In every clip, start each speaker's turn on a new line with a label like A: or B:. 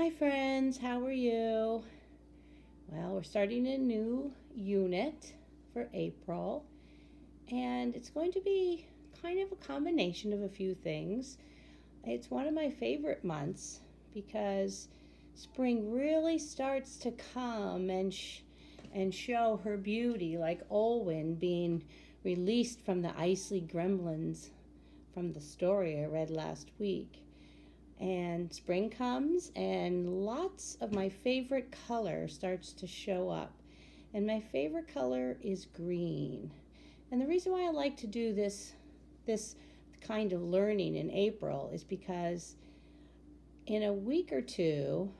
A: Hi friends, how are you? Well, we're starting a new unit for April, and it's going to be kind of a combination of a few things. It's one of my favorite months because spring really starts to come and show her beauty, like Olwen being released from the icy gremlins from the story I read last week. And spring comes and lots of my favorite color starts to show up, and my favorite color is green. And the reason why I like to do this kind of learning in April is because in a week or two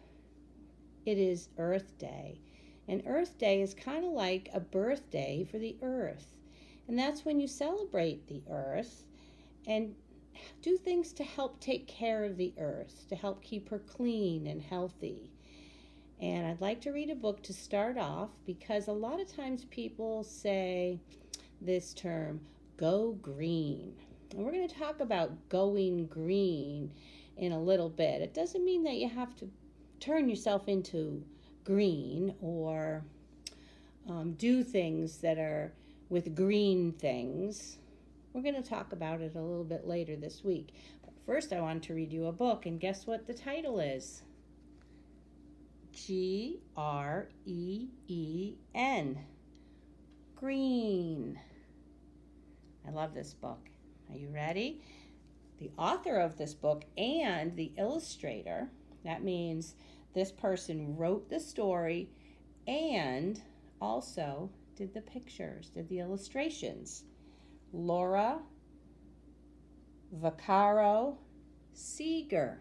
A: it is Earth Day, and Earth Day is kind of like a birthday for the earth, and that's when you celebrate the earth and do things to help take care of the earth, to help keep her clean and healthy. And I'd like to read a book to start off because a lot of times people say this term, go green. And we're going to talk about going green in a little bit. It doesn't mean that you have to turn yourself into green or do things that are with green things. We're going to talk about it a little bit later this week. But first, I want to read you a book, and guess what the title is? Green. Green. I love this book. Are you ready? The author of this book and the illustrator, that means this person wrote the story and also did the pictures, did the illustrations. Laura Vaccaro Seeger.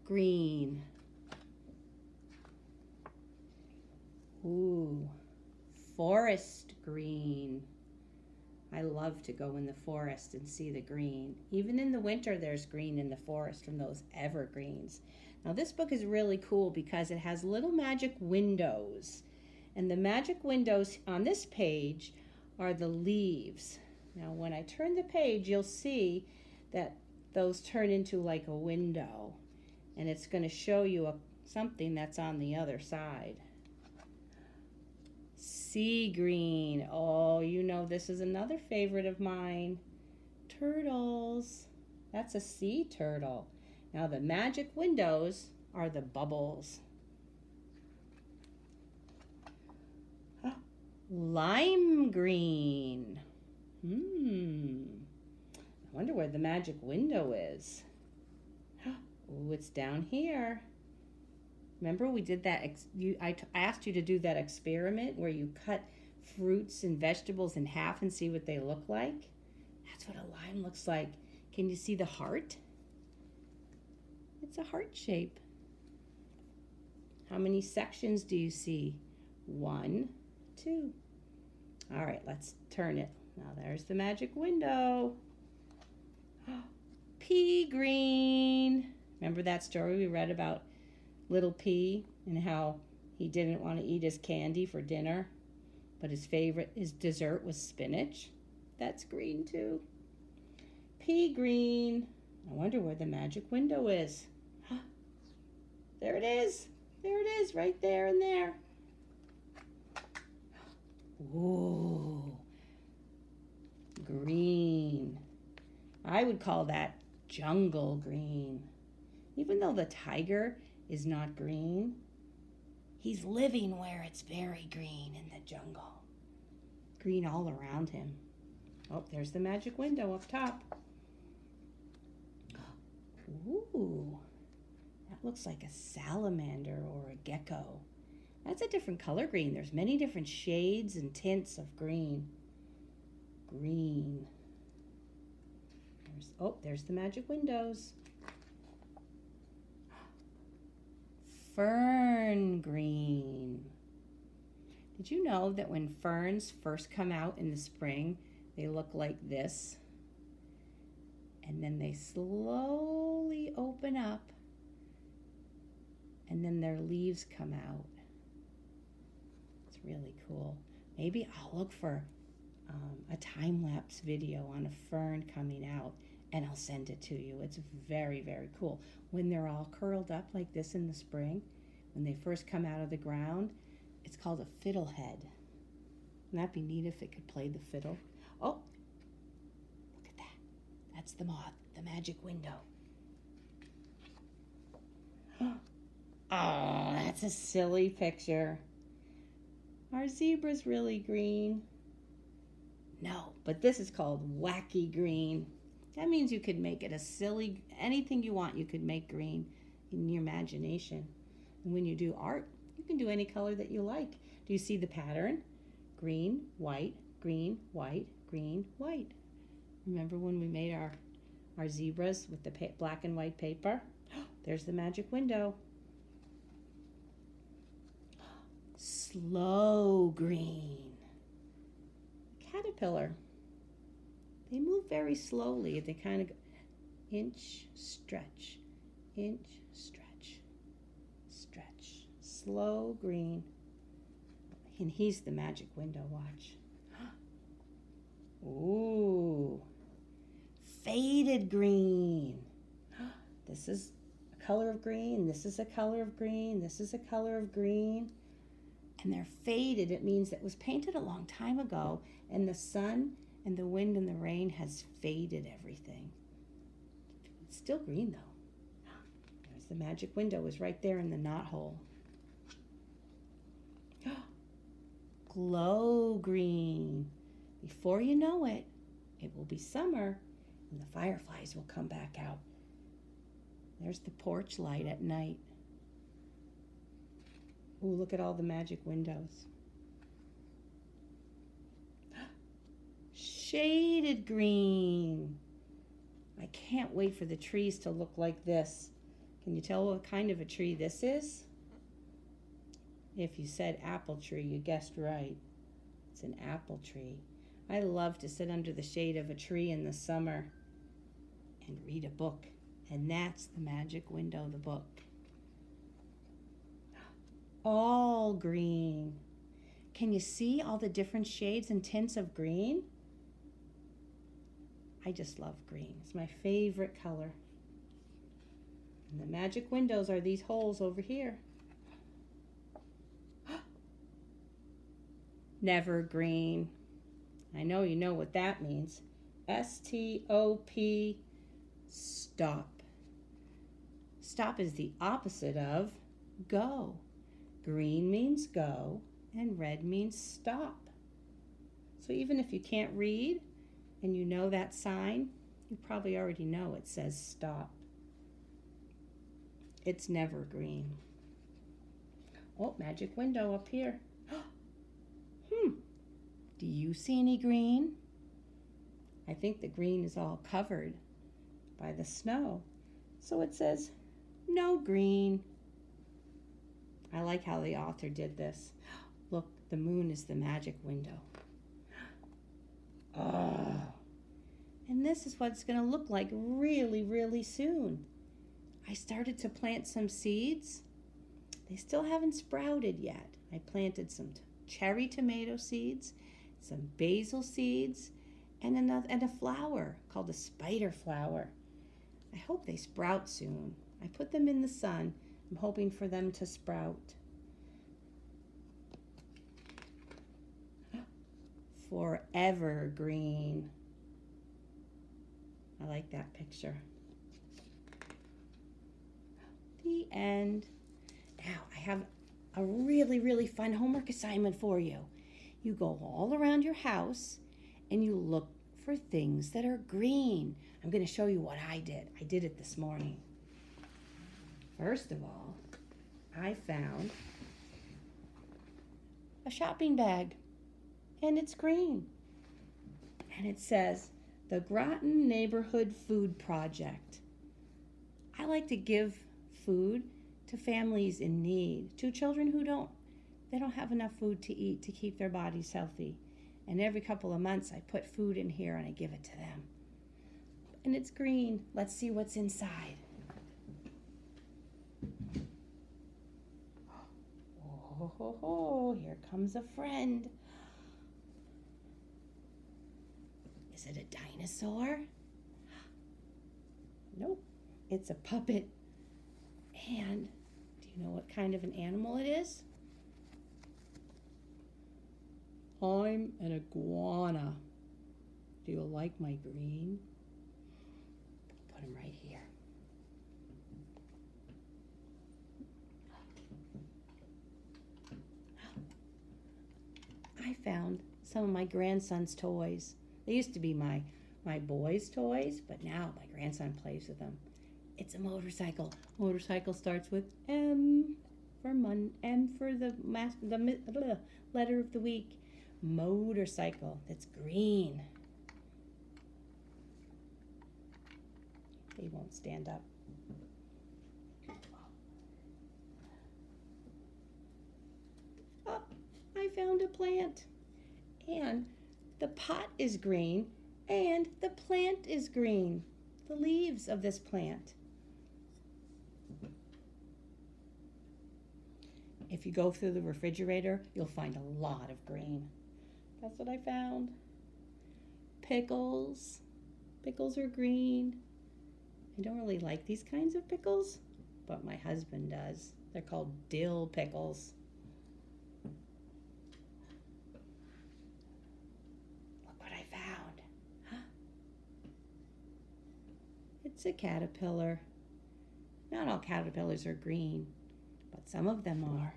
A: Green. Ooh, forest green. I love to go in the forest and see the green. Even in the winter, there's green in the forest from those evergreens. Now, this book is really cool because it has little magic windows. And the magic windows on this page are the leaves. Now, when I turn the page, you'll see that those turn into like a window. And it's going to show you something that's on the other side. Sea green. Oh, you know this is another favorite of mine. Turtles. That's a sea turtle. Now, the magic windows are the bubbles. Lime green. I wonder where the magic window is. Oh, it's down here. Remember we did that, I asked you to do that experiment where you cut fruits and vegetables in half and see what they look like? That's what a lime looks like. Can you see the heart? It's a heart shape. How many sections do you see? 1, 2. All right, let's turn it. Now there's the magic window. Pea green. Remember that story we read about little Pea and how he didn't want to eat his candy for dinner, but his dessert was spinach? That's green too. Pea green. I wonder where the magic window is. There it is. There it is, right there and there. Ooh, green. I would call that jungle green. Even though the tiger is not green, he's living where it's very green in the jungle. Green all around him. Oh, there's the magic window up top. Ooh, that looks like a salamander or a gecko. That's a different color green. There's many different shades and tints of green. Green. There's the magic windows. Fern green. Did you know that when ferns first come out in the spring, they look like this? And then they slowly open up, and then their leaves come out. It's really cool. Maybe I'll look for a time-lapse video on a fern coming out and I'll send it to you. It's very, very cool. When they're all curled up like this in the spring, when they first come out of the ground, it's called a fiddlehead. Wouldn't that be neat if it could play the fiddle? Oh, look at that. That's the moth, the magic window. Oh, that's a silly picture. Our zebra's really green. No, but this is called wacky green. That means you could make it a silly, anything you want, you could make green in your imagination. And when you do art, you can do any color that you like. Do you see the pattern? Green, white, green, white, green, white. Remember when we made our zebras with the black and white paper? There's the magic window. Slow green. Caterpillar. They move very slowly. They kind of go inch, stretch, inch, stretch, stretch. Slow green. And he's the magic window, watch. Ooh. Faded green. This is a color of green. This is a color of green. This is a color of green. And they're faded. It means it was painted a long time ago, and the sun and the wind and the rain has faded everything. It's still green though. There's the magic window, is right there in the knothole. Glow green. Before you know it, it will be summer and the fireflies will come back out. There's the porch light at night. Ooh, look at all the magic windows. Shaded green. I can't wait for the trees to look like this. Can you tell what kind of a tree this is? If you said apple tree, you guessed right. It's an apple tree. I love to sit under the shade of a tree in the summer and read a book. And that's the magic window, the book. All green. Can you see all the different shades and tints of green? I just love green. It's my favorite color. And the magic windows are these holes over here. Never green. I know you know what that means. S-T-O-P, stop. Stop is the opposite of go. Green means go, and red means stop. So even if you can't read and you know that sign, you probably already know it says stop. It's never green. Oh, magic window up here. Do you see any green? I think the green is all covered by the snow. So it says, no green. I like how the author did this. Look, the moon is the magic window. Oh. And this is what it's going to look like really, really soon. I started to plant some seeds. They still haven't sprouted yet. I planted some cherry tomato seeds, some basil seeds, and a flower called a spider flower. I hope they sprout soon. I put them in the sun. I'm hoping for them to sprout. Forever green. I like that picture. The end. Now I have a really, really fun homework assignment for you. You go all around your house and you look for things that are green. I'm going to show you what I did. I did it this morning. First of all, I found a shopping bag, and it's green. And it says, the Groton Neighborhood Food Project. I like to give food to families in need, to children who don't have enough food to eat to keep their bodies healthy. And every couple of months I put food in here and I give it to them. And it's green. Let's see what's inside. Oh, here comes a friend. Is it a dinosaur? Nope, it's a puppet. And do you know what kind of an animal it is? I'm an iguana. Do you like my green? Put him right here. I found some of my grandson's toys. They used to be my boys' toys, but now my grandson plays with them. It's a motorcycle. Motorcycle starts with M for M for the letter of the week. Motorcycle. That's green. He won't stand up. Oh, I found a plant. And the pot is green and the plant is green. The leaves of this plant. If you go through the refrigerator, you'll find a lot of green. That's what I found. Pickles. Pickles are green. I don't really like these kinds of pickles, but my husband does. They're called dill pickles. Look what I found. It's a caterpillar. Not all caterpillars are green, but some of them are.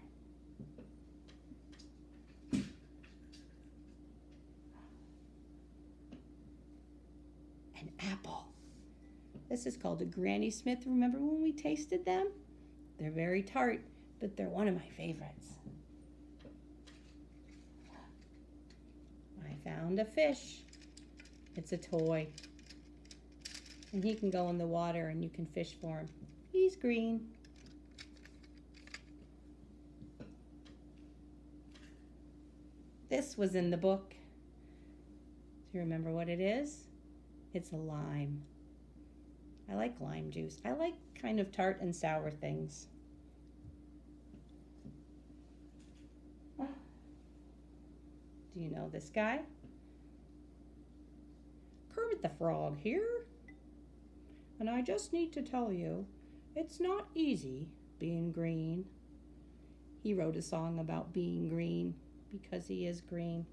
A: An apple. This is called a Granny Smith. Remember when we tasted them? They're very tart, but they're one of my favorites. I found a fish. It's a toy. And he can go in the water and you can fish for him. He's green. This was in the book. Do you remember what it is? It's a lime. I like lime juice. I like kind of tart and sour things. Do you know this guy? Kermit the Frog here. And I just need to tell you, it's not easy being green. He wrote a song about being green because he is green.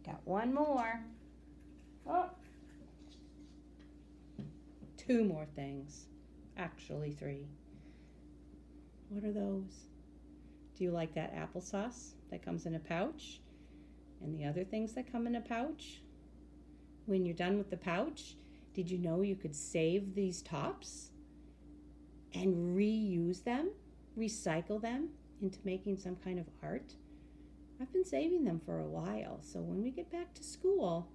A: Got one more. Oh. Two more things. Actually, three. What are those? Do you like that applesauce that comes in a pouch? And the other things that come in a pouch? When you're done with the pouch, did you know you could save these tops and reuse them, recycle them into making some kind of art? I've been saving them for a while, so when we get back to school,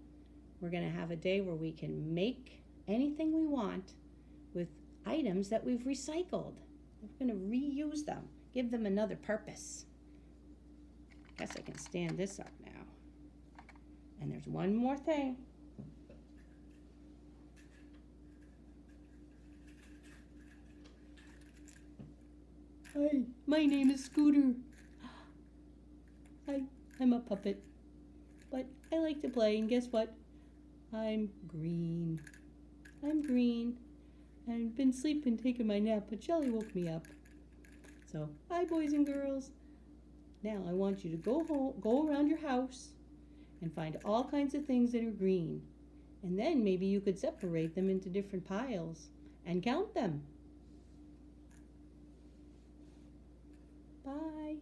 A: we're going to have a day where we can make anything we want with items that we've recycled. We're going to reuse them, give them another purpose. I guess I can stand this up now. And there's one more thing. Hi, my name is Scooter. I'm a puppet, but I like to play, and guess what? I'm green. I'm green. I've been sleeping, taking my nap, but Shelly woke me up. So, hi boys and girls. Now I want you to go home, go around your house and find all kinds of things that are green. And then maybe you could separate them into different piles and count them. Bye.